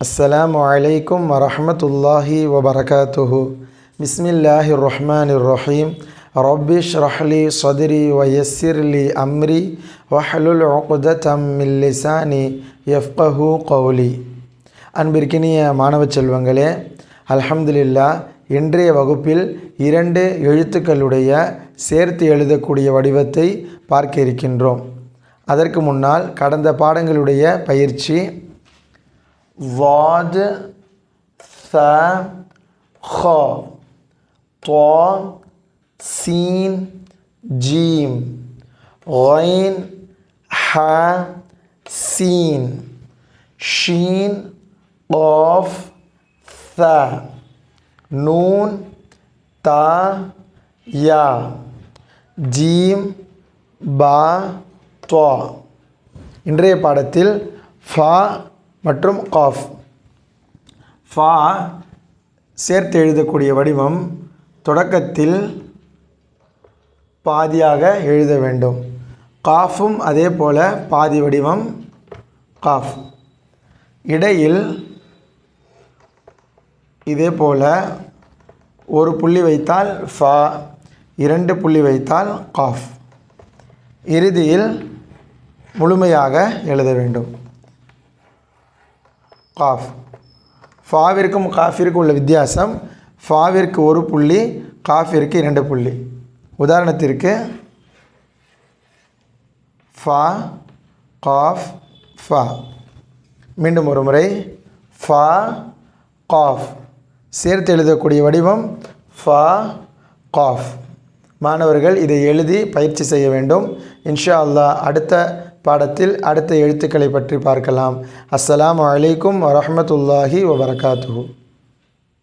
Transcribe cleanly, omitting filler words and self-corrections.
அஸ்ஸலாமு அலைக்கும் வரஹ்மத்துல்லாஹி வபரகாத்துஹு. பிஸ்மில்லாஹிர் ரஹ்மானிர் ரஹீம். ரப்பி ஷ்ரஹ் லி ஸத்ரி வயஸ்ஸிர் லி அம்ரி வஹ்லுல் உக்ததம் மின் லிசானி யஃப்கஹு கௌலி. அன்பிற்கினிய மாணவ செல்வங்களே, அல்ஹம்துலில்லாஹ், இன்றைய வகுப்பில் 2 எழுத்துக்களுடைய சேர்த்து எழுதக்கூடிய வடிவத்தை பார்க்க இருக்கின்றோம். அதற்கு முன்னால் கடந்த பாடங்களுடைய பயிற்சி ضاد ثا خا طا سين جيم غين حا سين شين قاف ثا نون تا يا جيم பா துவா. இன்றைய பாடத்தில் ஃபா மற்றும் காஃப். ஃபா சேர்த்து எழுதக்கூடிய வடிவம் தொடக்கத்தில் பாதியாக எழுத வேண்டும். காஃபும் அதே போல் பாதி வடிவம் காஃப். இடையில் இதே போல் ஒரு புள்ளி வைத்தால் ஃபா, 2 புள்ளி வைத்தால் காஃப். இறுதியில் முழுமையாக எழுத வேண்டும். காஃப். ஃபாவிற்கும் காஃபிற்கும் உள்ள வித்தியாசம், ஃபாவிற்கு 1 புள்ளி, காஃபிற்கு 2 புள்ளி. உதாரணத்திற்கு ஃபா, காஃப், ஃபா. மீண்டும் ஒரு முறை ஃபா, காஃப். சேர்த்து எழுதக்கூடிய வடிவம் ஃபா, காஃப். மாணவர்கள் இதை எழுதி பயிற்சி செய்ய வேண்டும். இன்ஷா அல்லாஹ் அடுத்த பாடத்தில் அடுத்த எழுத்துக்களை பற்றி பார்க்கலாம். அஸ்ஸலாமு அலைக்கும் வரஹ்மத்துல்லாஹி வபரகாத்துஹு.